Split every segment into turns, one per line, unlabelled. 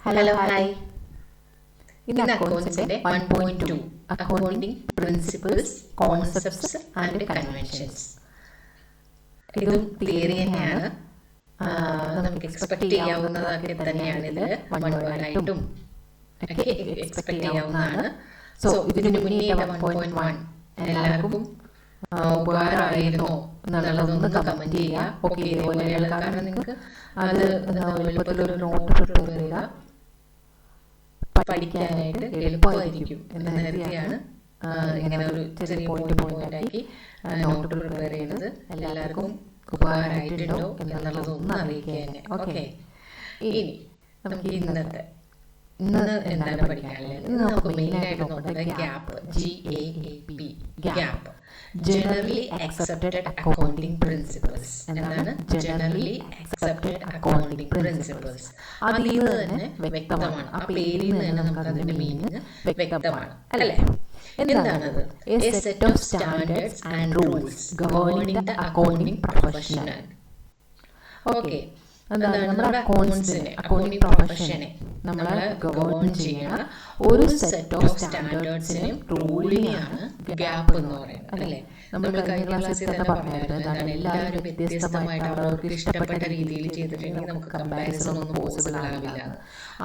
Hello hi. ഇന്ന് അക്കൗണ്ട്സിന്റെ 1.2 accounting principles, concepts and conventions. ഇതും theory തന്നെയാണ്. നമുക്ക് എക്സ്പെക്ട് ചെയ്യാവുന്നതൊക്കെ തന്നെയാണ്. ഇത് വൺ വേർഡായിട്ടും ഒക്കെ എക്സ്പെക്ട് ചെയ്യാവുന്നതാണ്. സോ ഇതിന് മുന്നേ 1.1 എല്ലാവർക്കും ഉപകാരമായിരുന്നോ എന്നുള്ളതൊന്ന് കമന്റ് ചെയ്യുക. ഓക്കെ, ഇതേപോലെയുള്ള കാരണം നിങ്ങൾക്ക് അത് എളുപ്പത്തിലൊരു നോട്ട് പ്രിപ്പയർ ചെയ്താൽ പഠിക്കാനായിട്ട് എളുപ്പമായിരിക്കും എന്ന് കരുതിയാണ് ഇങ്ങനെ ഒരു ചെറിയ പോയിന്റാക്കി നോട്ട് പ്രിപ്പയർ ചെയ്യുന്നത്. എല്ലാവർക്കും ഉപകാരമായിട്ടുണ്ടോ എന്നുള്ളതൊന്നും അറിയിക്കുക തന്നെ. ഓക്കെ, ഇനി നമുക്ക് ഇന്ന് എന്താണ് പഠിക്കാനുള്ളത്? ഇന്ന് നമുക്ക് മെയിനായിട്ട് നോക്കുന്നത് gap, GAAP, gap, generally accepted accounting principles. എന്താണ് ജനറലി അക്സെപ്റ്റഡ് അക്കൗണ്ടിംഗ് പ്രിൻസിപ്പിൾസ്? അതിൽ നിന്ന് തന്നെ വ്യക്തമാണ്, ആ പേരിൽ നിന്ന് തന്നെ നമുക്ക് അതിന്റെ മീനിങ് വ്യക്തമാണ് അല്ലേ? എന്താണത്? A set of standards and rules governing the accounting professional. Okay, എന്താണ് നമ്മുടെ അക്കൗണ്ടിംഗ് പ്രൊഫഷനെ നമ്മളെ ഗവേൺ ചെയ്യുന്ന ഒരു സെറ്റ് ഓഫ് സ്റ്റാൻഡേർഡ്സിനെയും റൂളിനെയാണ് ഗ്യാപ്പ് എന്ന് പറയുന്നത് അല്ലേ? നമ്മൾ കഴിഞ്ഞ ക്ലാസ്സിൽ തന്നെ പറഞ്ഞായിരുന്നു, എന്താണ് എല്ലാവരും വ്യത്യസ്തമായിട്ട് അവർക്ക് ഇഷ്ടപ്പെട്ട രീതിയിൽ ചെയ്തിട്ടുണ്ടെങ്കിൽ നമുക്ക് കമ്പാരിസൺ ഒന്നും പോസിബിൾ ആവില്ല.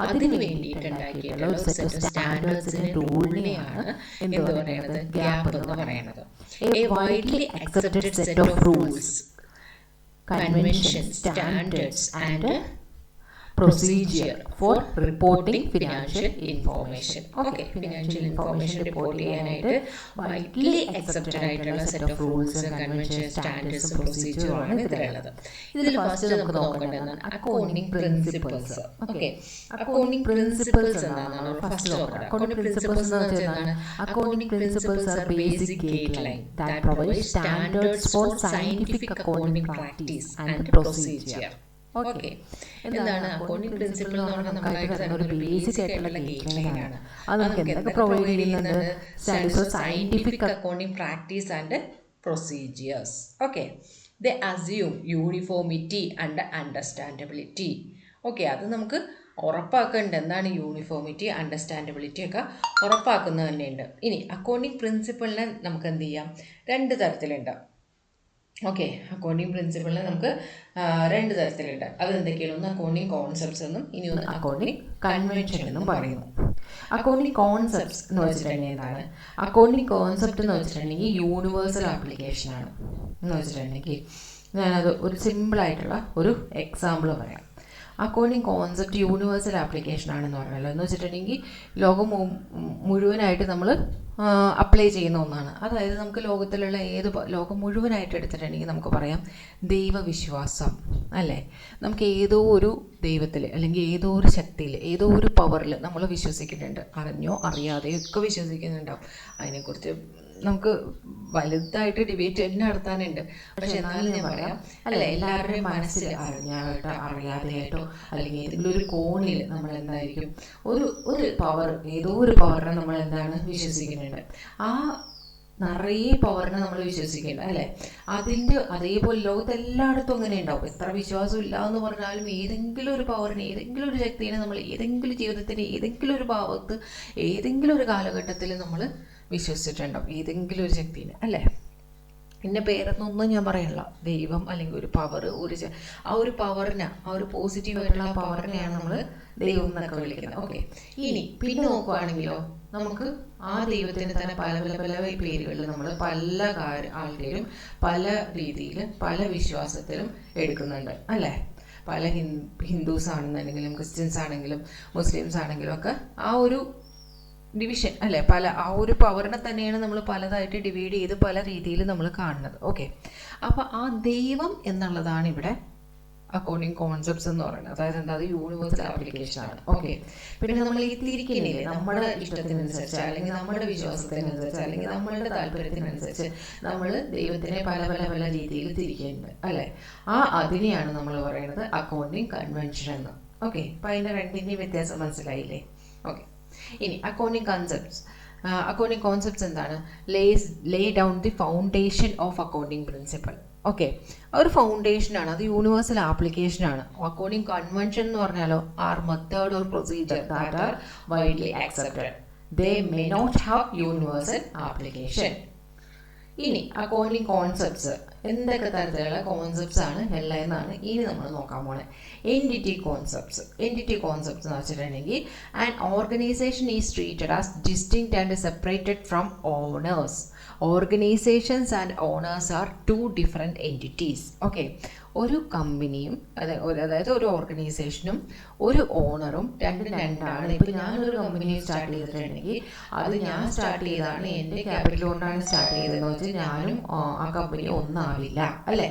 അതിന് വേണ്ടിയിട്ട് ഉണ്ടാക്കിയിട്ടുള്ള ഒരു സെറ്റ് ഓഫ് സ്റ്റാൻഡേർഡ്സിനെ റൂളിനെയാണ് എന്ത് പറയുന്നത്? ഗ്യാപ്പ് എന്ന് പറയുന്നത്. A widely accepted set of rules, conventions, standards and procedure for reporting financial information. Okay, financial information report ചെയ്യാനായിട്ട് widely accepted ആയിട്ടുള്ള set of rules, conventions, standards, procedure ആണ് ഇതിലുള്ളത്. ഇതിൽ ഫസ്റ്റ് നമുക്ക് നോക്കേണ്ടതാണ് accounting principles. Okay, accounting principles എന്താണെന്നാണ് first നോക്കേണ്ടത്. Accounting principles എന്ന് വെച്ചാൽ accounting principles are basic guide line that provide standards four scientific accounting practice and procedure. Okay, എന്താണ് അക്കൗണ്ടിംഗ് പ്രിൻസിപ്പിൾ എന്ന് പറഞ്ഞാൽ നമ്മളായിട്ട് ഒരു ബേസിക് ആയിട്ടുള്ള ഗൈഡ് ലൈൻ ആണ്. അത് നമുക്ക് എന്തൊക്കെ പ്രൊവൈഡ് ചെയ്യുന്നത്? Standards of scientific accounting practice and procedures. Okay, they assume uniformity and understandability. Okay, അത് നമുക്ക് ഉറപ്പാക്കേണ്ട എന്താണ് യൂണിഫോമിറ്റി, അണ്ടർസ്റ്റാൻഡബിലിറ്റി ഒക്കെ ഉറപ്പാക്കുന്നത് തന്നെയുണ്ട്. ഇനി അക്കൗണ്ടിംഗ് പ്രിൻസിപ്പിളിനെ നമുക്ക് എന്ത് ചെയ്യാം? രണ്ട് തരത്തിലുണ്ട്. ഓക്കെ, അക്കൗണ്ടിംഗ് പ്രിൻസിപ്പിളിനെ നമുക്ക് രണ്ട് തരത്തിലുണ്ട്. അത് എന്തൊക്കെയാണ്? ഒന്ന് അക്കൗണ്ടിംഗ് കോൺസെപ്റ്റ്സ് എന്നും ഇനി ഒന്ന് അക്കൗണ്ടിംഗ് കൺവെൻഷൻ എന്നും പറയുന്നു. അക്കൗണ്ടിംഗ് കോൺസെപ്റ്റ്സ് എന്ന് വെച്ചിട്ടുണ്ടെങ്കിൽ എന്താണ്? അക്കൗണ്ടിംഗ് കോൺസെപ്റ്റ് എന്ന് വെച്ചിട്ടുണ്ടെങ്കിൽ യൂണിവേഴ്സൽ ആപ്ലിക്കേഷൻ ആണ്. എന്ന് വെച്ചിട്ടുണ്ടെങ്കിൽ ഞാനത് ഒരു സിമ്പിളായിട്ടുള്ള ഒരു എക്സാമ്പിൾ പറയാം. അക്കൗണ്ടിംഗ് കോൺസെപ്റ്റ് യൂണിവേഴ്സൽ ആപ്ലിക്കേഷൻ ആണെന്ന് പറഞ്ഞല്ലോ. എന്ന് വെച്ചിട്ടുണ്ടെങ്കിൽ ലോകം മുഴുവനായിട്ട് നമ്മൾ അപ്ലൈ ചെയ്യുന്ന ഒന്നാണ്. അതായത് നമുക്ക് ലോകത്തിലുള്ള ലോകം മുഴുവനായിട്ട് എടുത്തിട്ടുണ്ടെങ്കിൽ നമുക്ക് പറയാം ദൈവവിശ്വാസം അല്ലേ? നമുക്ക് ഏതോ ഒരു ദൈവത്തിൽ അല്ലെങ്കിൽ ഏതോ ഒരു ശക്തിയിൽ, ഏതോ ഒരു പവറിൽ നമ്മൾ വിശ്വസിക്കുന്നുണ്ട്. അറിഞ്ഞോ അറിയാതെയോ ഒക്കെ വിശ്വസിക്കുന്നുണ്ടാവും. അതിനെക്കുറിച്ച് നമുക്ക് വലുതായിട്ട് ഡിബേറ്റ് തന്നെ നടത്താനുണ്ട്. പക്ഷെ എന്നാലും ഞാൻ പറയാം അല്ല, എല്ലാവരുടെയും മനസ്സിൽ അറിഞ്ഞായിട്ടോ അറിയാതെയായിട്ടോ അല്ലെങ്കിൽ ഏതെങ്കിലും ഒരു കോണിൽ നമ്മൾ എന്തായിരിക്കും ഒരു പവർ, ഏതോ ഒരു പവറിനെ നമ്മൾ എന്താണ് വിശ്വസിക്കുന്നുണ്ട്. ആ നിറയെ പവറിനെ നമ്മൾ വിശ്വസിക്കില്ല അല്ലേ? അതേപോലെ ലോകത്ത് എല്ലായിടത്തും അങ്ങനെ ഉണ്ടാവും. എത്ര വിശ്വാസം ഇല്ല എന്ന് പറഞ്ഞാലും ഏതെങ്കിലും ഒരു പവറിനെ, ഏതെങ്കിലും ഒരു ശക്തിനെ നമ്മൾ ഏതെങ്കിലും ജീവിതത്തിൻ്റെ ഏതെങ്കിലും ഒരു ഭാഗത്ത് ഏതെങ്കിലും ഒരു കാലഘട്ടത്തിൽ നമ്മൾ വിശ്വസിച്ചിട്ടുണ്ടാവും, ഏതെങ്കിലും ഒരു ശക്തിനെ അല്ലേ? പിന്നെ പേരെന്നൊന്നും ഞാൻ പറയണില്ല. ദൈവം അല്ലെങ്കിൽ ഒരു പവർ, ആ ഒരു പവറിനെ, ആ ഒരു പോസിറ്റീവായിട്ടുള്ള ആ പവറിനെയാണ് നമ്മൾ ദൈവം എന്നൊക്കെ വിളിക്കുന്നത്. ഓക്കെ, ഇനി പിന്നെ നോക്കുകയാണെങ്കിലോ നമുക്ക് ആ ദൈവത്തിന് തന്നെ പല പല പല പേരുകളിൽ നമ്മൾ പല ആൾക്കാരും പല രീതിയിൽ പല വിശ്വാസത്തിലും എടുക്കുന്നുണ്ട് അല്ലേ? പല ഹിന്ദുസ് ആണെന്നുണ്ടെങ്കിലും ക്രിസ്ത്യൻസ് ആണെങ്കിലും മുസ്ലിംസ് ആണെങ്കിലും ഒക്കെ ആ ഒരു ഡിവിഷൻ അല്ലേ? ആ ഒരു പവറിനെ തന്നെയാണ് നമ്മൾ പലതായിട്ട് ഡിവൈഡ് ചെയ്ത് പല രീതിയിൽ നമ്മൾ കാണുന്നത്. ഓക്കെ, അപ്പോൾ ആ ദൈവം എന്നുള്ളതാണ് ഇവിടെ അക്കൗണ്ടിങ് കോൺസെപ്റ്റ്സ് എന്ന് പറയുന്നത്. അതായത് എന്താ? അത് യൂണിവേഴ്സൽ ആപ്ലിക്കേഷൻ ആണ്. ഓക്കെ, പിന്നെ നമ്മൾ ഈ തിരിക്കുന്നില്ലേ, നമ്മുടെ ഇഷ്ടത്തിനനുസരിച്ച് അല്ലെങ്കിൽ നമ്മുടെ വിശ്വാസത്തിനനുസരിച്ച് അല്ലെങ്കിൽ നമ്മളുടെ താല്പര്യത്തിനനുസരിച്ച് നമ്മൾ ദൈവത്തിനെ പല പല പല രീതിയിൽ തിരിക്കുന്നുണ്ട് അല്ലേ? അതിനെയാണ് നമ്മൾ പറയുന്നത് അക്കൗണ്ടിങ് കൺവെൻഷൻ എന്ന്. ഓക്കെ, അപ്പോൾ അതിൻ്റെ രണ്ടിൻ്റെയും വ്യത്യാസം മനസ്സിലായില്ലേ? ഓക്കെ, ഇനി അക്കൗണ്ടിംഗ് കോൺസെപ്റ്റ്സ് എന്താണ്? Lay down the foundation of accounting principle. Okay, ഒരു ഫൗണ്ടേഷനാണ്, അത് യൂണിവേഴ്സൽ ആപ്ലിക്കേഷനാണ്. അക്കൗണ്ടിങ് കൺവെൻഷൻ എന്ന് പറഞ്ഞാലോ are method or procedure that are widely accepted. They may not have universal application. ഇനി അക്കൗണ്ടിങ് കോൺസെപ്റ്റ്സ്, എന്തൊക്കെ തരത്തിലുള്ള കോൺസെപ്റ്റ്സ് ആണ് എല്ലാം എന്നാണ് ഇനി നമ്മൾ നോക്കാൻ പോണത്. എൻറ്റിറ്റി കോൺസെപ്റ്റ്സ് എന്ന് വെച്ചിട്ടുണ്ടെങ്കിൽ an organisation is treated as distinct and separated from owners. Organisations and owners are two different entities. Okay, ഒരു കമ്പനിയും അതായത് ഒരു ഓർഗനൈസേഷനും ഒരു ഓണറും രണ്ടാണ്. ഇപ്പം ഞാനൊരു കമ്പനി സ്റ്റാർട്ട് ചെയ്തിട്ടുണ്ടെങ്കിൽ അത് ഞാൻ സ്റ്റാർട്ട് ചെയ്തതാണ്, എൻ്റെ ക്യാപിറ്റൽ കൊണ്ടാണ് സ്റ്റാർട്ട് ചെയ്തതെന്ന് വെച്ചാൽ ഞാനും ആ കമ്പനി ഒന്നാവില്ല അല്ലേ.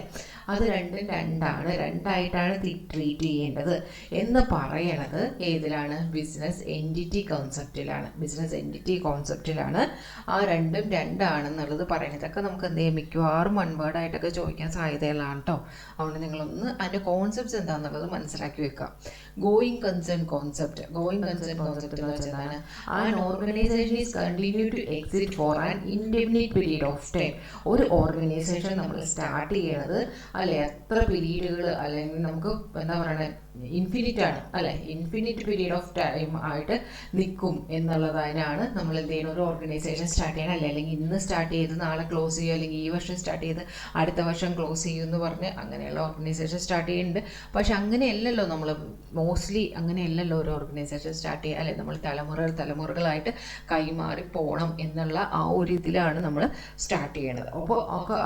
അത് രണ്ടായിട്ടാണ് ട്രീറ്റ് ചെയ്യേണ്ടത് എന്ന് പറയണത് ഏതിലാണ്? ബിസിനസ് എൻറ്റിറ്റി കോൺസെപ്റ്റിലാണ് ആ രണ്ടാണെന്നുള്ളത് പറയുന്നത്. ഇതൊക്കെ നമുക്ക് എന്ത് ചെയ്യും, മിക്കവാറും വൺവേർഡായിട്ടൊക്കെ ചോദിക്കാൻ സാധ്യതയുള്ളതാണ് കേട്ടോ. അതുകൊണ്ട് നിങ്ങളൊന്ന് അതിൻ്റെ കോൺസെപ്റ്റ്സ് എന്താണെന്നുള്ളത് മനസ്സിലാക്കി വെക്കുക. ഗോയിങ് കൺസേൺ കോൺസെപ്റ്റ് എന്ന് വെച്ചാൽ an organisation is continue to exist for an indefinite period of time. ഒരു ഓർഗനൈസേഷൻ നമ്മൾ സ്റ്റാർട്ട് ചെയ്യണത് അല്ലെ എത്ര പീരീഡുകൾ, അല്ലെങ്കിൽ നമുക്ക് എന്താ പറയണേ, ഇൻഫിനിറ്റ് ആണ് അല്ലെ, ഇൻഫിനിറ്റ് പീരീഡ് ഓഫ് ടൈം ആയിട്ട് നിൽക്കും എന്നുള്ളതിനാണ് നമ്മൾ എന്ത് ചെയ്യുന്ന ഒരു ഓർഗനൈസേഷൻ സ്റ്റാർട്ട് ചെയ്യണം. അല്ലെങ്കിൽ ഇന്ന് സ്റ്റാർട്ട് ചെയ്ത് നാളെ ക്ലോസ് ചെയ്യുക, അല്ലെങ്കിൽ ഈ വർഷം സ്റ്റാർട്ട് ചെയ്ത് അടുത്ത വർഷം ക്ലോസ് ചെയ്യും എന്ന് പറഞ്ഞ് അങ്ങനെയുള്ള ഓർഗനൈസേഷൻ സ്റ്റാർട്ട് ചെയ്യുന്നുണ്ട്. പക്ഷെ അങ്ങനെയല്ലല്ലോ നമ്മൾ മോസ്റ്റ്ലി അങ്ങനെയല്ലല്ലോ ഒരു ഓർഗനൈസേഷൻ സ്റ്റാർട്ട് ചെയ്യുക അല്ലെ. നമ്മൾ തലമുറകളായിട്ട് കൈമാറി പോകണം എന്നുള്ള ആ ഒരു ഇതിലാണ് നമ്മൾ സ്റ്റാർട്ട് ചെയ്യണത്. അപ്പോൾ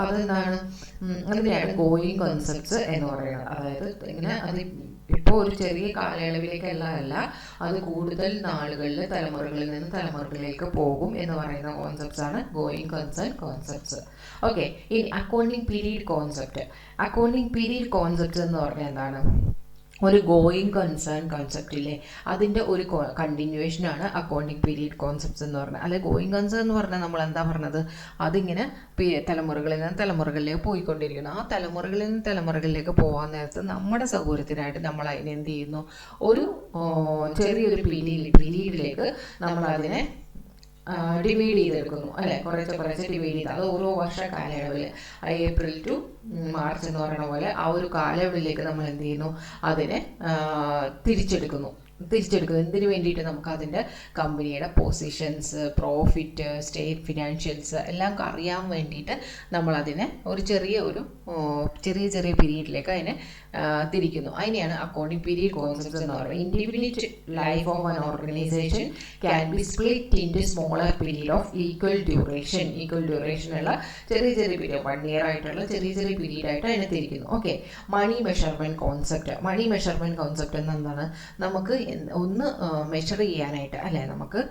അതെന്താണ്, അങ്ങനെയാണ് ഗോയിങ് കോൺസെപ്റ്റ്സ് എന്ന് പറയുന്നത്. അതായത് ഇങ്ങനെ അത് ഇപ്പോൾ ഒരു ചെറിയ കാലയളവിലേക്കല്ല, അത് കൂടുതൽ നാളുകളിൽ തലമുറകളിൽ നിന്ന് തലമുറകളിലേക്ക് പോകും എന്ന് പറയുന്ന കോൺസെപ്റ്റ്സ് ആണ് ഗോയിങ് കൺസേൺ കോൺസെപ്റ്റ്സ്. ഓക്കെ, ഇനി അക്കൗണ്ടിങ് പീരീഡ് കോൺസെപ്റ്റ് എന്ന് പറഞ്ഞാൽ എന്താണ്? ഒരു ഗോയിങ് കൺസേൺ കോൺസെപ്റ്റില്ലേ, അതിൻ്റെ ഒരു കണ്ടിന്യൂവേഷനാണ് അക്കൗണ്ടിങ് പീരീഡ് കോൺസെപ്റ്റ്സ് എന്ന് പറഞ്ഞാൽ. അല്ലെ ഗോയിങ് കൺസേൺ എന്ന് പറഞ്ഞാൽ നമ്മൾ എന്താ പറഞ്ഞത്, അതിങ്ങനെ തലമുറകളിൽ നിന്ന് തലമുറകളിലേക്ക് പോയിക്കൊണ്ടിരിക്കുന്നു. ആ തലമുറകളിൽ നിന്ന് തലമുറകളിലേക്ക് പോകാൻ നേരത്ത് നമ്മുടെ സൗകര്യത്തിനായിട്ട് നമ്മൾ അതിനെ എന്ത് ചെയ്യുന്നു, ഒരു ചെറിയൊരു പീരീഡിലേക്ക് നമ്മൾ അതിനെ ഡിവൈഡ് ചെയ്തെടുക്കുന്നു അല്ലെ. കുറച്ച് ഡിവൈഡ് ചെയ്ത് അത് ഓരോ വർഷ കാലയളവിൽ ഏപ്രിൽ ടു മാർച്ച് എന്ന് പറയുന്ന പോലെ ആ ഒരു കാലയളവിലേക്ക് നമ്മൾ എന്ത് ചെയ്യുന്നു, അതിനെ തിരിച്ചെടുക്കുന്നു. എന്തിനു വേണ്ടിയിട്ട്? നമുക്ക് അതിൻ്റെ കമ്പനിയുടെ പൊസിഷൻസ്, പ്രോഫിറ്റ്, സ്റ്റേറ്റ് ഫിനാൻഷ്യൽസ് എല്ലാം അറിയാൻ വേണ്ടിയിട്ട് നമ്മളതിനെ ഒരു ചെറിയ പീരീഡിലേക്ക് അതിനെ തിരിക്കുന്നു. അതിനെയാണ് അക്കൗണ്ടിങ് പീരീഡ് കോൺസെപ്റ്റ്സ് എന്ന് പറയുന്നത്. ഇൻഡിഫിനിറ്റ് life of an organisation can be split into smaller period of equal duration ഉള്ള ചെറിയ പീരീഡ്, 1 year ആയിട്ടുള്ള ചെറിയ പീരീഡായിട്ട് അതിനെ തിരിക്കുന്നു. ഓക്കെ, മണി മെഷർമെൻറ്റ് കോൺസെപ്റ്റ് എന്താണ്? നമുക്ക് ഒന്ന് മെഷർ ചെയ്യാനായിട്ട് അല്ലേ, നമുക്ക്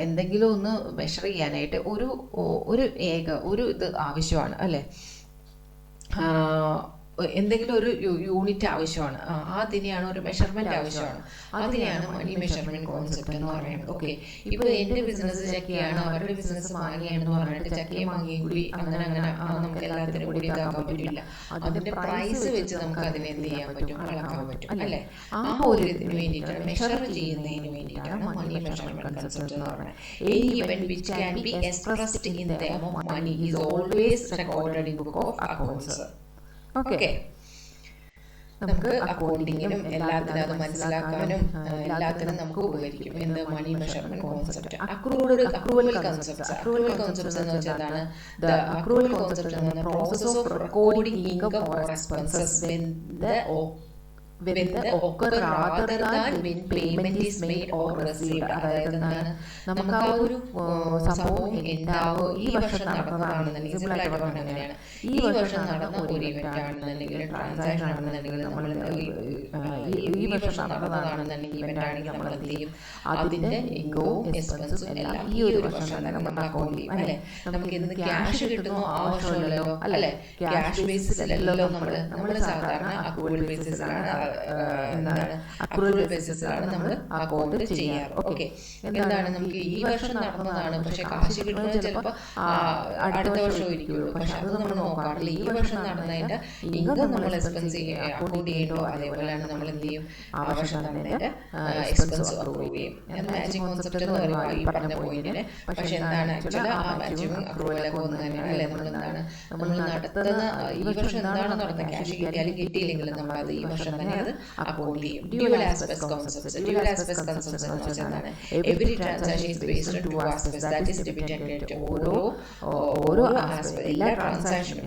എന്തെങ്കിലും ഒന്ന് മെഷർ ചെയ്യാനായിട്ട് ഒരു ഇത് ആവശ്യമാണ് അല്ലേ, എന്തെങ്കിലും ഒരു യൂണിറ്റ് ആവശ്യമാണ്, അതിനെയാണ് ഒരു മെഷർമെൻറ്റ് ആവശ്യമാണ്, അതിനെയാണ് മണി മെഷർമെൻറ്റ് കോൺസെപ്റ്റ് എന്ന് പറയുന്നത്. ഓക്കെ, ഇപ്പോൾ എൻ്റെ ബിസിനസ് ചക്കയാണ്, അവരുടെ ബിസിനസ് മാങ്ങയാണെന്ന് പറഞ്ഞിട്ട് ചക്കയും മാങ്ങയും കൂടി അങ്ങനെ നമുക്ക് എല്ലാത്തിനും കൂടി ഇതാക്കാൻ പറ്റില്ല. അതിൻ്റെ പ്രൈസ് വെച്ച് നമുക്ക് അതിനെ എന്ത് ചെയ്യാൻ പറ്റും, അളക്കാൻ പറ്റും അല്ലേ. ആ ഒരു ഇതിന് വേണ്ടിയിട്ടാണ്, മെഷർ ചെയ്യുന്നതിന് വേണ്ടിയിട്ടാണ് മണി മെഷർമെൻറ്റ് കോൺസെപ്റ്റ് എന്ന് പറയുന്നത്. Any event which can be expressed in term of money is always recorded in book of accounts. Okay, നമുക്ക് അക്കൗണ്ടിങ്ങിനും എല്ലാത്തിനും അത് മനസ്സിലാക്കാനും എല്ലാത്തിനും നമുക്ക് ഉപകരിക്കും. എന്ത്? Money measurement concept. Accrual concepts എന്ന് വെച്ചാൽ എന്താണ്? ദ അക്രൂവൽ കോൺസെപ്റ്റ് എന്ന process of recording income or expenses when the occur rather than when payment is made or received. അതായത് എന്താണ്, നമുക്ക് ആ ഒരു സംഭവം ഉണ്ടാവും, ഈ വർഷം നടന്നതാണെന്നുണ്ടെങ്കിൽ, സിമ്പിളായിട്ട് പറഞ്ഞാൽ അങ്ങനെയാണ്, ഈ വർഷം നടന്ന ഒരു ഇവന്റ് ആണെന്നുണ്ടെങ്കിൽ, ട്രാൻസാക്ഷൻ ആണെന്നുണ്ടെങ്കിൽ, നമ്മൾ ഈ വർഷം നടന്നതാണെന്നുണ്ടെങ്കിൽ, ഇവന്റ് ആണെങ്കിൽ നമ്മൾ എന്ത് ചെയ്യും, അതിന്റെ ഇൻകവും എക്സ്പെൻസും എല്ലാം ഈ ഒരു വർഷം തന്നെ നമ്മൾ അക്കൗണ്ട് ചെയ്യും അല്ലെ. നമുക്ക് ഇന്ന് ക്യാഷ് കിട്ടുന്നു ആ വർഷമല്ലല്ലോ അല്ലെ, ക്യാഷ് ബേസിസല്ലോ നമ്മൾ സാധാരണ അക്കൗണ്ട് ബേസിസിലാണ് എന്താണ് അക്രൂവൽ ബേസിസിലാണ് നമ്മൾ അക്കൗണ്ട് ചെയ്യാറ്. ഓക്കെ, എന്താണ് നമുക്ക് ഈ വർഷം നടന്നതാണ്, പക്ഷെ കാശ് കിട്ടുന്നത് ചിലപ്പോൾ അടുത്ത വർഷം ഇരിക്കുള്ളൂ. പക്ഷെ അത് നമ്മൾ നോക്കാറില്ല. ഈ വർഷം നടന്നതിന്റെ ഇൻകം നമ്മൾ എക്സ്പെൻസ് അക്കൗണ്ട് ചെയ്യണ്ടോ, അതേപോലെയാണ് നമ്മൾ എന്ത് ചെയ്യും, ആ വർഷം നടന്നതിന്റെ എക്സ്പെൻസ് അപ്രൂവ് ചെയ്യും. മാച്ചിങ് കോൺസെപ്റ്റ് എന്ന് പറയുമ്പോൾ ഈ പറഞ്ഞ പോയിന്റിന്, പക്ഷെ എന്താണ് ആക്ച്വലി ആ മാച്ചിങ് അപ്രൂവലൊക്കെ ഒന്ന് തന്നെയാണ് അല്ലെ. നമ്മൾ നടത്തുന്ന ഈ വർഷം എന്താണോ നടന്നത്, ക്യാഷ് കിട്ടിയാലും കിട്ടിയില്ലെങ്കിലും നമ്മൾ അത് ഈ വർഷം തന്നെ അത് അക്കൗണ്ട് ചെയ്യും. ഡ്യുവൽ ആസ്പെക്ട്സ് കോൺസെപ്റ്റ്സ് എന്ന് വെച്ചാൽ എന്താണ്, every transaction is based on to aspects, that is debit and credit. ഓരോ എല്ലാ ട്രാൻസാക്ഷനും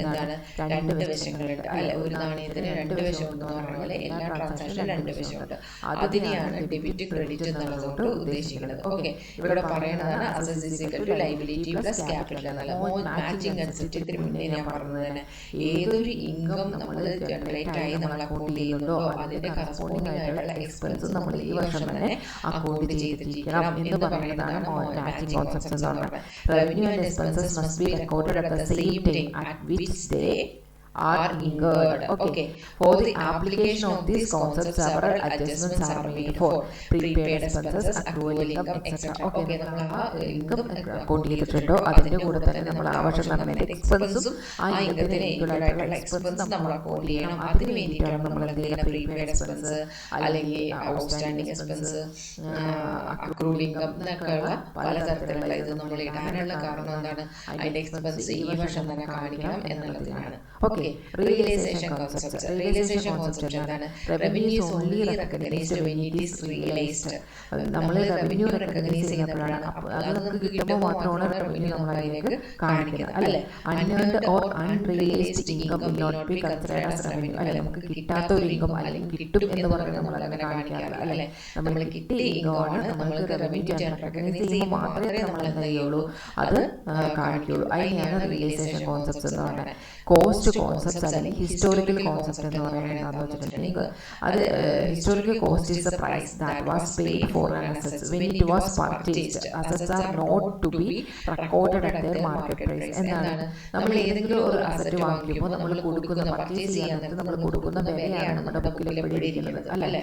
എന്താണ്, രണ്ട് വശങ്ങളുണ്ട് അല്ലെ. ഒരു നാണയത്തിന് രണ്ട് വശമുണ്ട് എന്ന് പറഞ്ഞ പോലെ എല്ലാ ട്രാൻസാക്ഷനും രണ്ട് വശമുണ്ട്. അതിനെയാണ് ഡെബിറ്റ് ക്രെഡിറ്റ് എന്നുള്ളതുകൊണ്ട് ഉദ്ദേശിക്കുന്നത്. ഓക്കെ, ഇവിടെ പറയുന്നതാണ് asset is equal to liability plus capital എന്നുള്ള മാച്ചിങ് കൺസെപ്റ്റ്. ഇതിന് മുന്നേ ഞാൻ പറഞ്ഞത് തന്നെ, ഏതൊരു ഇൻകം നമ്മൾ ജനറേറ്റ് ആയി നമ്മൾ അക്കൗണ്ട് ചെയ്യുന്നുണ്ടോ അതിന്റെ കറസ്പോണ്ടിങ് ആയിട്ടുള്ള എക്സ്പെൻസ് നമ്മൾ ഈ വർഷം തന്നെ അക്കൗണ്ട് ചെയ്തിരിക്കണം എന്ന് പറയുന്നതാണ് മാച്ചിങ് കോൺസെപ്റ്റ് എന്ന് പറയുന്നത്. Revenue and expenses must be recorded at the same time at which they are incurred. Okay, for the application of these concepts several adjustments are made for prepaid expenses, accrual income, etc. Okay, നമ്മൾ ആ income account ചെയ്തിട്ടുണ്ടോ അതിന്റെ കൂടെ തന്നെ നമ്മൾ ആ വർഷം നടന്ന എക്സ്പെൻസും ആ ഇൻകത്തിന് ഈക്വൽ ആയിട്ടുള്ള എക്സ്പെൻസ് നമ്മൾ അക്കൗണ്ട് ചെയ്യണം. അതിന് വേണ്ടിയിട്ടാണ് നമ്മൾ എന്തെങ്കിലും പ്രീപെയ്ഡ് എക്സ്പെൻസ് അല്ലെങ്കിൽ ഔട്ട്സ്റ്റാൻഡിങ് എക്സ്പെൻസ്, അക്രൂവൽ ഇൻകം എന്നൊക്കെയുള്ള പലതരത്തിലുള്ള ഇത് നമ്മൾ ഇടാനുള്ള കാരണം എന്താണ്, അതിന്റെ എക്സ്പെൻസ് ഈ വർഷം തന്നെ കാണിക്കണം എന്നുള്ളതിനാണ്. ഓക്കെ, റിയലൈസേഷൻ കോൺസെപ്റ്റ് എന്താണ്, revenue is only recognised when it is realised. നമ്മൾ റവന്യൂ റെക്കഗ്നൈസ് ചെയ്യുന്നപ്പോഴാണ്, അത് നമുക്ക് കിട്ടുമ്പോൾ മാത്രമാണ് റവന്യൂ നമ്മൾ അതിലേക്ക് കാണിക്കുന്നത് അല്ലെ. Unearned or unrealised income will not be considered as revenue അല്ലെ. നമുക്ക് കിട്ടാത്ത ഒരു ഇൻകം അല്ലെങ്കിൽ കിട്ടും എന്ന് പറഞ്ഞ് നമ്മൾ അങ്ങനെ കാണിക്കാറില്ല അല്ലെ. നമ്മൾ കിട്ടിയ ഇൻകമാണ് നമ്മൾക്ക് റവന്യൂ റെക്കഗ്നൈസ് ചെയ്യുമ്പോൾ മാത്രമേ നമ്മൾ എന്താ ചെയ്യുള്ളൂ, അത് കാണിക്കുള്ളൂ. അതിനെയാണ് റിയലൈസേഷൻ കോൺസെപ്റ്റ് എന്ന് പറയുന്നത്. കോസ്റ്റ് കോൺസെപ്റ്റ് അല്ലെങ്കിൽ ഹിസ്റ്റോറിക്കൽ കോൺസെപ്റ്റ് എന്ന് പറയുന്നത് എന്താണെന്ന് വെച്ചിട്ടുണ്ടെങ്കിൽ, അത് historical cost is a price that was paid for an asset when it was purchased. Assets are not to be recorded at their market price. എന്താണ്, നമ്മൾ ഏതെങ്കിലും ഒരു അസറ്റ് വാങ്ങിക്കുമ്പോൾ നമ്മൾ കൊടുക്കുന്ന, പർച്ചേസ് ചെയ്യാൻ നേരത്ത് നമ്മൾ കൊടുക്കുന്ന വിലയാണ് നമ്മുടെ ബുക്കിൽ എവിടെയിരിക്കുന്നത് അല്ലേ.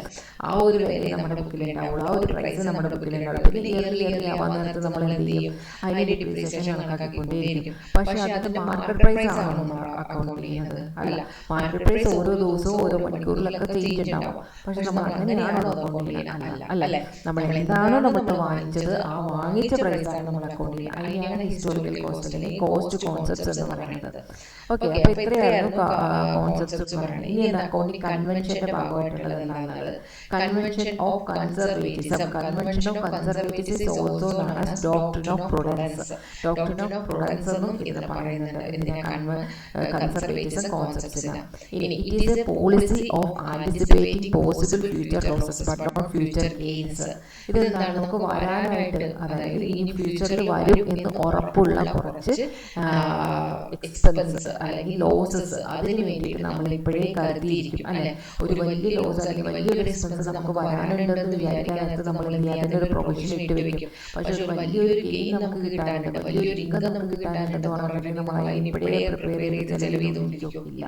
ആ ഒരു വില നമ്മുടെ ബുക്കിൽ ഉണ്ടാവുള്ളൂ, ആ ഒരു പ്രൈസ് നമ്മുടെ ബുക്കിൽ ഉണ്ടാവുള്ളൂ. പിന്നെ ഇയർലി ആവാൻ നേരത്ത് നമ്മൾ എന്ത് ചെയ്യും, അതിന്റെ ഡിപ്രീസിയേഷൻ കണക്കാക്കിക്കൊണ്ടേയിരിക്കും. പക്ഷെ അതിന്റെ മാർക്കറ്റ് പ്രൈസ് ആണോ നമ്മൾ അക്കൗണ്ട് ചെയ്യുന്നത് അല്ല. മാർക്കറ്റ് പ്രൈസ് ഓരോ ദിവസവും ഓരോ മണിക്കൂറിലൊക്കെ ചേഞ്ച് ഉണ്ടാവും. പക്ഷെ നമ്മൾ അങ്ങനെയാണോ അക്കൗണ്ട് ചെയ്യുന്നത് അല്ലേ. നമ്മൾ എന്താണോ നമ്മൾ വാങ്ങിച്ചത് ആ വാങ്ങിച്ച പ്രൈസാണ് നമ്മൾ അക്കൗണ്ട് ചെയ്യുക. അതിനെയാണ് ഹിസ്റ്റോറിക്കൽ കോസ്റ്റ് അല്ലെങ്കിൽ കോസ്റ്റ് കോൺസെപ്റ്റ്സ് എന്ന് പറയുന്നത്. ഓക്കെ, അപ്പോൾ ഇത്രയായിരുന്നു കോൺസെപ്റ്റ്സ് പറയുന്നത്. ഇനി എന്താ അക്കൗണ്ടിങ് കൺവെൻഷന്റെ ഭാഗമായിട്ടുള്ളത് എന്താണെന്നുള്ളത്. Convention of conservatism. Convention of conservatism is also known as doctrine of prudence. Doctrine of prudence എന്നും ഇത് പറയുന്നുണ്ട്. ഇതിനെ കൺസർവേറ്റിസം കോൺസെപ്റ്റ്സിന്. ഇനി it is a policy of anticipating possible future losses but not future gains. ഇത് എന്താണ്, നമുക്ക് വരാനായിട്ട്, അതായത് ഇനി ഫ്യൂച്ചറിൽ വരും എന്ന് ഉറപ്പുള്ള കുറച്ച് എക്സ്പെൻസ് അല്ലെങ്കിൽ ലോസസ്, അതിന് വേണ്ടിയിട്ട് നമ്മൾ ഇപ്പോഴേ കരുതിയിരിക്കും അല്ലെ. ഒരു വലിയ ലോസ് അല്ലെങ്കിൽ വലിയൊരു എക്സ്പെൻസ് നമുക്ക് വരാനുണ്ടെന്ന് വിചാരിക്കാനായിട്ട് നമ്മൾ അതിൻ്റെ ഒരു പ്രൊവിഷൻ ഇട്ട് വെക്കും. പക്ഷെ ഒരു വലിയൊരു ഗെയിൻ നമുക്ക് കിട്ടാനുണ്ട്, വലിയൊരു ഇൻകം നമുക്ക് കിട്ടാനുണ്ടെന്ന് പറഞ്ഞിട്ട് നമ്മൾ അതിനിപ്പോഴേ പ്രിപ്പയർ ചെയ്ത് ചെലവ് ചെയ്തുകൊണ്ടിരിക്കില്ല.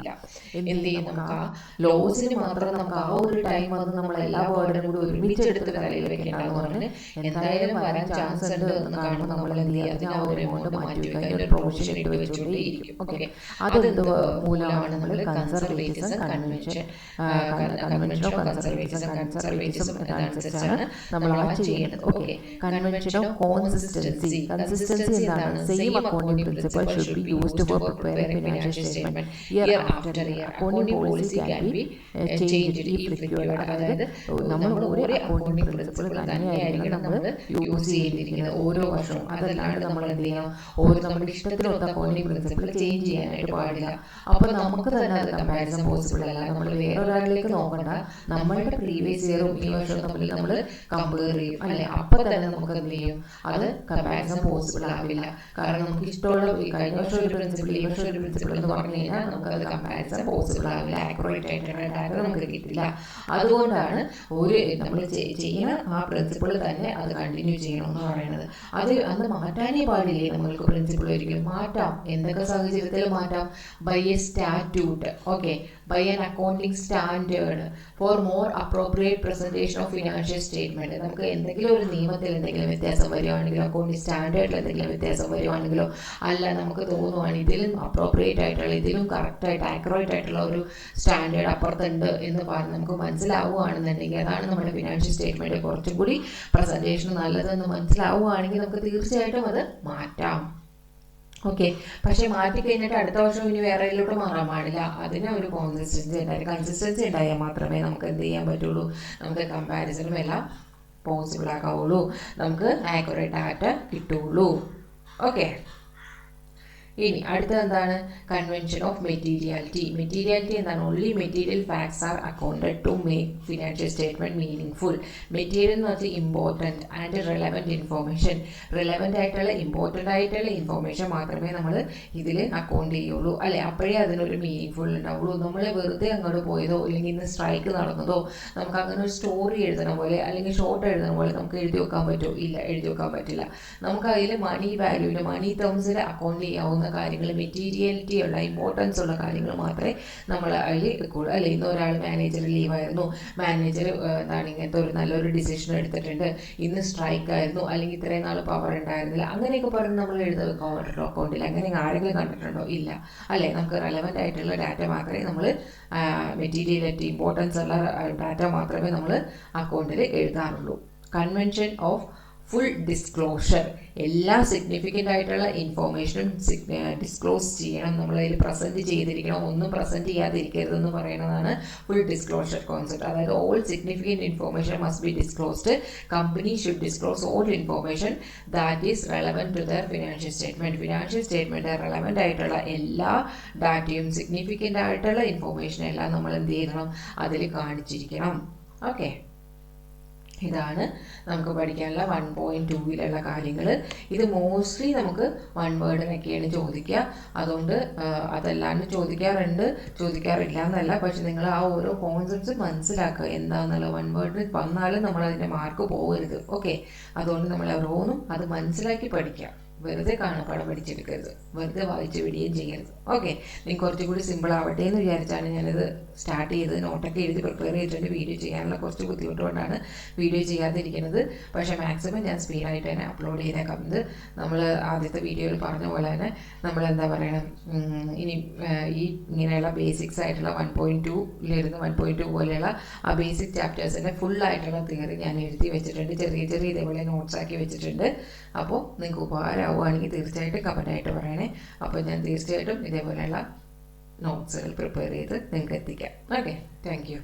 എന്ത് ചെയ്യും, നമുക്ക് ആ ലോസിന് മാത്രം നമുക്ക് ആ ഒരു ടൈം അത് നമ്മൾ എല്ലാ വേർഡും കൂടി ഒരുമിച്ചെടുത്ത് തലയിൽ വെക്കേണ്ടതെന്ന് പറഞ്ഞ് എന്തായാലും വരാൻ ചാൻസ് ഉണ്ട് എന്ന് കാണുമ്പോൾ നമ്മൾ എന്ത് ചെയ്യുക, അതിന് ആ ഒരു എമൗണ്ട് മാറ്റി വയ്ക്കുക, അതിൻ്റെ ഒരു പ്രൊവിഷൻ ഇട്ട് വെച്ചുകൊണ്ടേയിരിക്കും. ഓക്കെ, അതെന്ത് മൂലമാണ് നമ്മൾ കൺസർവേറ്റിസം കൺവെൻഷൻ ഓഫ് കൺസർവേറ്റിസം അനുസരിച്ചാണ് നമ്മൾ ആ ചെയ്യുന്നത്. Okay, convention of consistency. Consistency എന്താണ്, same accounting principle should be used for preparing financial statement year after year. Accounting policy can be changed if required. അതായത് നമ്മൾ ഒരേ അക്കൗണ്ടിംഗ് പ്രിൻസിപ്പൽ തന്നെയായിരിക്കണം നമ്മൾ use ചെയ്തിരിക്കുന്നത് ഓരോ വർഷവും. അതല്ലാണ്ട് നമ്മൾ എന്ത് ചെയ്യണം, നമ്മുടെ ഇഷ്ടത്തിനൊത്ത അക്കൗണ്ടിംഗ് പ്രിൻസിപ്പൽ ചേഞ്ച് ചെയ്യാനായിട്ട് പാടില്ല. അപ്പോൾ നമുക്ക് തന്നെ അത് കമ്പാരിസൺ പോസിബിൾ അല്ല. നമ്മൾ വേറൊരാളിലേക്ക് നോക്കണ്ട, നമ്മളുടെ പ്രീവിയസ് ഇയറും ഈ വർഷവും തമ്മിൽ നമ്മൾ കമ്പയർ ചെയ്യും അല്ലെ. അപ്പോൾ തന്നെ നമുക്ക് എന്ത് ചെയ്യും, അത് കമ്പാരിസൺ പോസിബിൾ ആവില്ല. കാരണം നമുക്ക് ഇഷ്ടമുള്ള കഴിഞ്ഞ വർഷം ഒരു പ്രിൻസിപ്പിൾ ഈ വർഷം ഒരു പ്രിൻസിപ്പിൾ എന്ന് പറഞ്ഞു കഴിഞ്ഞാൽ നമുക്കത് കമ്പാരിസൺ പോസിബിൾ ആവില്ല, ആക്യുറേറ്റ് ആയിട്ടുള്ള ഡാറ്റ നമുക്ക് കിട്ടില്ല. അതുകൊണ്ടാണ് ഒരു നമ്മൾ ചെയ്യുന്ന ആ പ്രിൻസിപ്പിൾ തന്നെ അത് കണ്ടിന്യൂ ചെയ്യണം എന്ന് പറയുന്നത്. അത് അന്ന് മാറ്റാനേ പാടില്ലേ, നമ്മൾക്ക് പ്രിൻസിപ്പിൾ ഒരിക്കലും മാറ്റാം. എന്തൊക്കെ സാഹചര്യത്തിൽ മാറ്റാം, by a statute. Okay, by an accounting standard for more appropriate presentation of financial statement. നമുക്ക് എന്തെങ്കിലും ഒരു നിയമത്തിൽ എന്തെങ്കിലും വ്യത്യാസം വരുവാണെങ്കിലോ അക്കൗണ്ടിങ് സ്റ്റാൻഡേർഡിൽ എന്തെങ്കിലും വ്യത്യാസം വരുവാണെങ്കിലോ അല്ല നമുക്ക് തോന്നുവാണ് ഇതിലും അപ്രോപ്രിയേറ്റ് ആയിട്ടുള്ള ഇതിലും കറക്റ്റായിട്ട് ആക്യുറേറ്റ് ആയിട്ടുള്ള ഒരു സ്റ്റാൻഡേർഡ് അപ്പുറത്തുണ്ട് എന്ന് പറഞ്ഞ് നമുക്ക് മനസ്സിലാവുകയാണെന്നുണ്ടെങ്കിൽ അതാണ് നമ്മുടെ ഫിനാൻഷ്യൽ സ്റ്റേറ്റ്മെൻറ്റ് കുറച്ചും കൂടി പ്രസൻറ്റേഷൻ നല്ലതെന്ന് മനസ്സിലാവുകയാണെങ്കിൽ നമുക്ക് തീർച്ചയായിട്ടും അത് മാറ്റാം. ഓക്കെ, പക്ഷേ മാറ്റിക്കഴിഞ്ഞിട്ട് അടുത്ത വർഷം ഇനി വേറെ ഇതിലോട്ട് മാറാൻ പാടില്ല. അതിന് ഒരു കൺസിസ്റ്റൻസി ഉണ്ടായാൽ മാത്രമേ നമുക്ക് എന്ത് ചെയ്യാൻ പറ്റുള്ളൂ, നമുക്ക് കമ്പാരിസണും എല്ലാം പോസിബിൾ ആക്കാവുള്ളൂ, നമുക്ക് ആക്യുറേറ്റ് ഡാറ്റ കിട്ടുള്ളൂ. ഓക്കെ, ഇനി അടുത്തത് എന്താണ്? Convention of materiality. മെറ്റീരിയാലിറ്റി എന്താണ്? Only material facts are accounted to make financial statement meaningful. Material എന്ന് വെച്ചാൽ important and relevant information, relevant ആയിട്ടുള്ള ഇമ്പോർട്ടൻ്റ് ആയിട്ടുള്ള ഇൻഫോർമേഷൻ മാത്രമേ നമ്മൾ ഇതിൽ അക്കൗണ്ട് ചെയ്യുള്ളൂ, അല്ലെ? അപ്പോഴേ അതിനൊരു മീനിങ് ഫുൾ ഉണ്ടാവുള്ളൂ. നമ്മൾ വെറുതെ അങ്ങോട്ട് പോയതോ അല്ലെങ്കിൽ ഇന്ന് സ്ട്രൈക്ക് നടന്നതോ നമുക്ക് അങ്ങനെ ഒരു സ്റ്റോറി എഴുതണ പോലെ അല്ലെങ്കിൽ ഷോർട്ട് എഴുതണ പോലെ നമുക്ക് എഴുതി വെക്കാൻ പറ്റുമോ? ഇല്ല, എഴുതി വെക്കാൻ പറ്റില്ല. നമുക്ക് അതിൽ മണി വാല്യൂവിൽ മണി ടേംസിൽ അക്കൗണ്ട് ചെയ്യാവുന്ന കാര്യങ്ങൾ, മെറ്റീരിയാലിറ്റി ഉള്ള ഇമ്പോർട്ടൻസ് ഉള്ള കാര്യങ്ങൾ മാത്രമേ നമ്മൾ അതിൽ എടുക്കുള്ളൂ, അല്ലെ? ഇന്ന് ഒരാൾ മാനേജർ ലീവായിരുന്നു, മാനേജർ എന്താണ് ഇങ്ങനത്തെ ഒരു നല്ലൊരു ഡിസിഷൻ എടുത്തിട്ടുണ്ട്, ഇന്ന് സ്ട്രൈക്ക് ആയിരുന്നു, അല്ലെങ്കിൽ ഇത്രയും നാൾ പവർ ഉണ്ടായിരുന്നില്ല, അങ്ങനെയൊക്കെ പറഞ്ഞ് നമ്മൾ എഴുതി വെക്കാൻ പറ്റുള്ളൂ അക്കൗണ്ടിൽ. അങ്ങനെ ആരെങ്കിലും കണ്ടിട്ടുണ്ടോ? ഇല്ല, അല്ലെ? നമുക്ക് റെലവൻ്റ് ആയിട്ടുള്ള ഡാറ്റ മാത്രമേ നമ്മൾ മെറ്റീരിയാലിറ്റി ഇമ്പോർട്ടൻസ് ഉള്ള ഡാറ്റ മാത്രമേ നമ്മൾ അക്കൗണ്ടിൽ എഴുതാറുള്ളൂ. കൺവെൻഷൻ ഓഫ് ഫുൾ ഡിസ്ക്ലോഷർ, എല്ലാ സിഗ്നിഫിക്കൻ്റ് ആയിട്ടുള്ള ഇൻഫോർമേഷനും ഡിസ്ക്ലോസ് ചെയ്യണം, നമ്മളതിൽ പ്രസൻറ്റ് ചെയ്തിരിക്കണം, ഒന്നും പ്രസൻറ്റ് ചെയ്യാതിരിക്കരുതെന്ന് പറയുന്നതാണ് ഫുൾ ഡിസ്ക്ലോഷർ കോൺസെപ്റ്റ്. അതായത് all significant information must be disclosed. Company should disclose all information that is relevant to their financial statement. Financial statement relevant ആയിട്ടുള്ള എല്ലാ ഡാറ്റയും സിഗ്നിഫിക്കൻ്റ് ആയിട്ടുള്ള ഇൻഫോർമേഷൻ എല്ലാം നമ്മൾ എന്ത് ചെയ്യണം? അതിൽ കാണിച്ചിരിക്കണം. ഓക്കെ, ഇതാണ് നമുക്ക് പഠിക്കാനുള്ള 1.2 കാര്യങ്ങൾ. ഇത് മോസ്റ്റ്ലി നമുക്ക് വൺ വേർഡിനൊക്കെയാണ് ചോദിക്കുക. അതുകൊണ്ട് അതല്ലാണ്ട് ചോദിക്കാറില്ല എന്നല്ല, പക്ഷെ നിങ്ങൾ ആ ഓരോ കോൺസെപ്റ്റ്സ് മനസ്സിലാക്കുക എന്താണെന്നുള്ള. വൺ വേർഡിന് വന്നാലും നമ്മൾ അതിൻ്റെ മാർക്ക് പോകരുത്. ഓക്കെ, അതുകൊണ്ട് നമ്മൾ ഓരോന്നും അത് മനസ്സിലാക്കി പഠിക്കുക. വെറുതെ കാണപ്പാടം പഠിച്ചെടുക്കരുത്, വെറുതെ വായിച്ച് വിടുകയും ചെയ്യരുത്. ഓക്കെ, നിങ്ങൾക്ക് കുറച്ചും കൂടി സിമ്പിൾ ആവട്ടെ എന്ന് വിചാരിച്ചാണ് ഞാനിത് സ്റ്റാർട്ട് ചെയ്തത്. നോട്ടൊക്കെ എഴുതി പ്രിപ്പയർ ചെയ്തിട്ടുണ്ട്. വീഡിയോ ചെയ്യാനുള്ള കുറച്ച് ബുദ്ധിമുട്ടുകൊണ്ടാണ് വീഡിയോ ചെയ്യാതിരിക്കുന്നത്. പക്ഷേ മാക്സിമം ഞാൻ സ്പീഡായിട്ട് തന്നെ അപ്ലോഡ് ചെയ്തേക്കാം. ഇത് നമ്മൾ ആദ്യത്തെ വീഡിയോയിൽ പറഞ്ഞ പോലെ തന്നെ നമ്മൾ എന്താ പറയണം, ഇനി ഈ ഇങ്ങനെയുള്ള ബേസിക്സ് ആയിട്ടുള്ള 1.2 1.2 പോലെയുള്ള ആ ബേസിക് ചാപ്റ്റേഴ്സിൻ്റെ ഫുള്ളായിട്ടുള്ള തിയറി ഞാൻ എഴുതി വെച്ചിട്ടുണ്ട്. ചെറിയ ചെറിയ ഇതേപോലെ നോട്ട്സ് ആക്കി വെച്ചിട്ടുണ്ട്. അപ്പോൾ നിങ്ങൾക്ക് ഉപകാരമാവുകയാണെങ്കിൽ തീർച്ചയായിട്ടും കമൻറ്റായിട്ട് പറയണേ. അപ്പോൾ ഞാൻ തീർച്ചയായിട്ടും ഇതേപോലെയുള്ള നോട്ട്സുകൾ പ്രിപ്പയർ ചെയ്ത് നിങ്ങൾക്ക് എത്തിക്കാം. Okay, thank you.